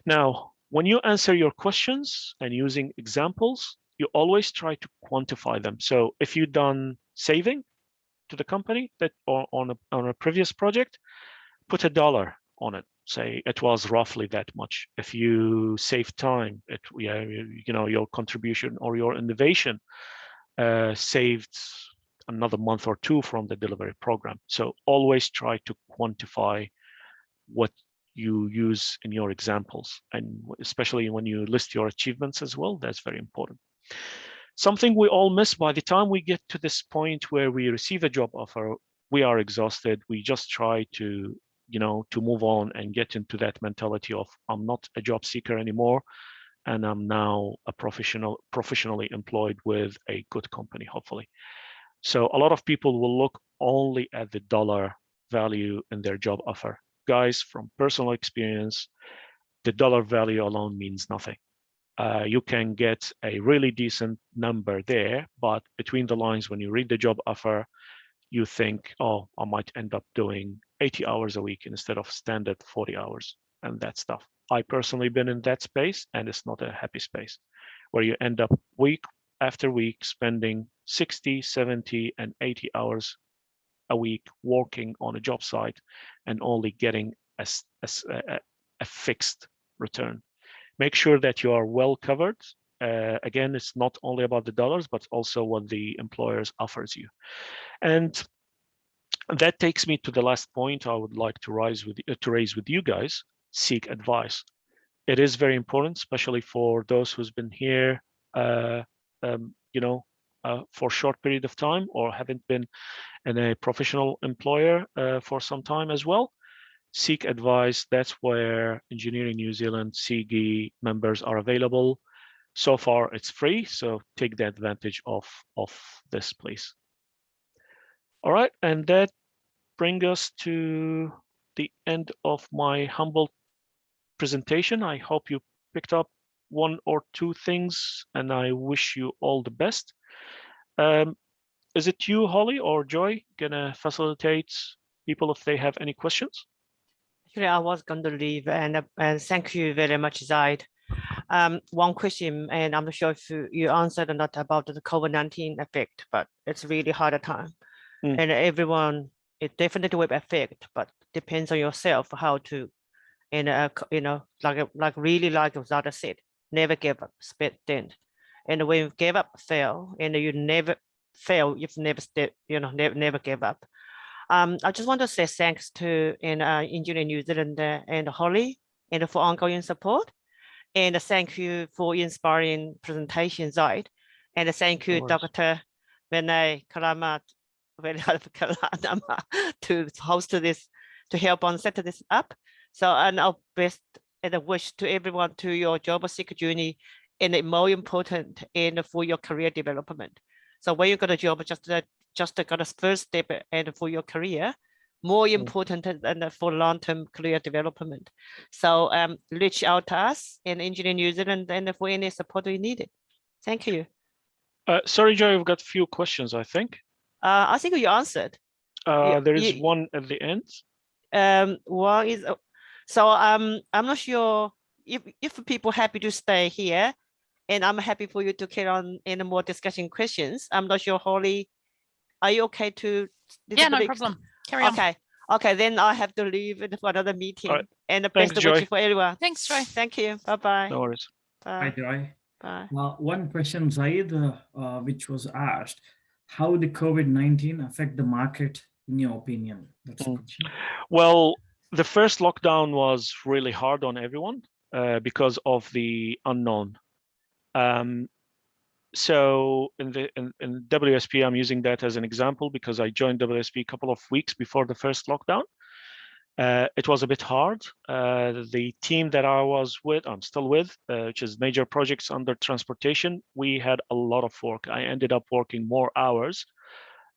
Now, when you answer your questions and using examples, you always try to quantify them. So if you've done saving to the company that or on a previous project, put $1 on it. Say it was roughly that much. If you save time, you know, your contribution or your innovation saved another month or two from the delivery program. So always try to quantify what you use in your examples, and especially when you list your achievements as well, that's very important. Something we all miss by the time we get to this point where we receive a job offer, we are exhausted. We just try to to move on and get into that mentality of I'm not a job seeker anymore, and I'm now a professionally employed with a good company, hopefully. So a lot of people will look only at the dollar value in their job offer. Guys, from personal experience, the dollar value alone means nothing. You can get a really decent number there, but between the lines, when you read the job offer, you think, oh, I might end up doing 80 hours a week instead of standard 40 hours and that stuff. I personally been in that space, and it's not a happy space where you end up week after week spending 60, 70, and 80 hours a week working on a job site and only getting a fixed return. Make sure that you are well covered. Again, it's not only about the dollars, but also what the employers offers you. And that takes me to the last point I would like to raise with you guys: seek advice. It is very important, especially for those who's been here, for a short period of time or haven't been in a professional employer for some time as well. Seek advice. That's where Engineering New Zealand SIGIE members are available. So far, it's free, so take the advantage of this, please. All right, and that brings us to the end of my humble presentation. I hope you picked up one or two things, and I wish you all the best. Is it you, Holly, or Joy, gonna facilitate people if they have any questions? Actually, I was going to leave, and thank you very much, Zaid. One question, and I'm not sure if you answered or not about the COVID-19 effect, but it's really hard time. And everyone, it definitely will affect, but depends on yourself how to, and really like Zada said, never give up, spit then. And when you give up, fail, and you never fail, you've never never give up. I just want to say thanks to Engineering New Zealand and Holly and for ongoing support. And thank you for inspiring presentation, Zaid. And thank you, Dr. Vinay Kalamat to host this, to help on set this up. So, and our best and a wish to everyone to your job seeker journey, and more important, and for your career development. So when you got a job, just got a first step, and for your career, more important than for long-term career development. So reach out to us in Engineering New Zealand and for any support we needed. Thank you. Sorry, Joy, we've got a few questions, I think. I think you answered. There is one at the end. One is, so I'm not sure if people happy to stay here, and I'm happy for you to carry on in more discussion questions. I'm not sure, Holly, are you okay to? Yeah, no problem. Carry on. Okay, then I have to leave for another meeting. Right. And the Thanks, best Joy. wishes for everyone. Thanks, Joy. Thank you. Bye-bye. No worries. Hi, Bye. Joy. Bye. One question, Zaid, which was asked: how did COVID-19 affect the market, in your opinion? That's the question. Well, the first lockdown was really hard on everyone because of the unknown. So in WSP, I'm using that as an example because I joined WSP a couple of weeks before the first lockdown. It was a bit hard. The team that I was with, I'm still with, which is major projects under transportation, we had a lot of work. I ended up working more hours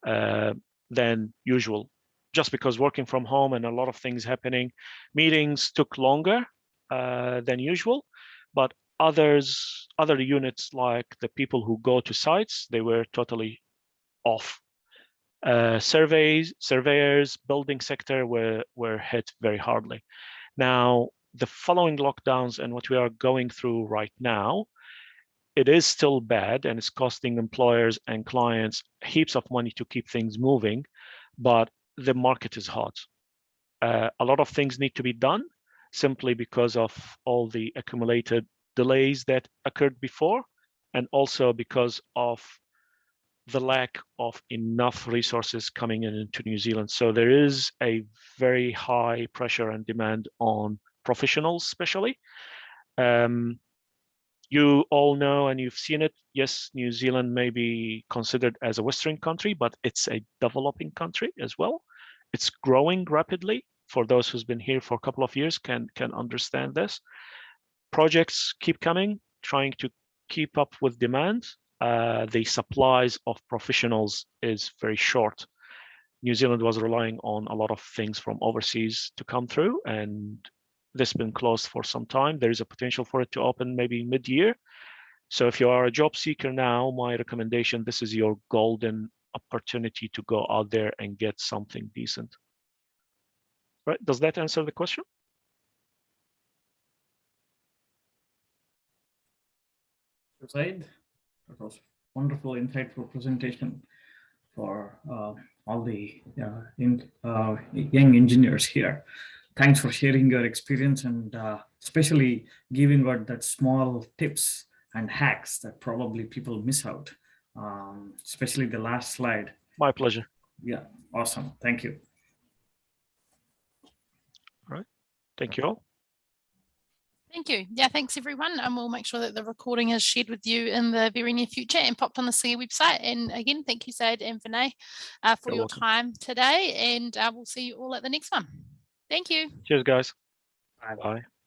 than usual, just because working from home and a lot of things happening. Meetings took longer than usual, but other units, like the people who go to sites, they were totally off. Surveyors, building sector were hit very hardly. Now, the following lockdowns and what we are going through right now, it is still bad and it's costing employers and clients heaps of money to keep things moving, but the market is hot. A lot of things need to be done simply because of all the accumulated delays that occurred before, and also because of the lack of enough resources coming into New Zealand. So there is a very high pressure and demand on professionals, especially. You all know and you've seen it. Yes, New Zealand may be considered as a Western country, but it's a developing country as well. It's growing rapidly. for those who's been here for a couple of years can understand this. Projects keep coming, trying to keep up with demand. The supplies of professionals is very short. New Zealand was relying on a lot of things from overseas to come through, and this has been closed for some time. There is a potential for it to open maybe mid-year. So if you are a job seeker now, my recommendation, this is your golden opportunity to go out there and get something decent. Right? Does that answer the question? Zaid, that was wonderful, insightful presentation for all the young engineers here. Thanks for sharing your experience and especially giving out that small tips and hacks that probably people miss out, especially the last slide. My pleasure. Yeah, awesome. Thank you. All right. Thank you all. Thank you. Yeah, thanks everyone. And we'll make sure that the recording is shared with you in the very near future and popped on the SIGIE website. And again, thank you, Zaid and Vinay, for your time today. And we'll see you all at the next one. Thank you. Cheers, guys. Bye. Bye.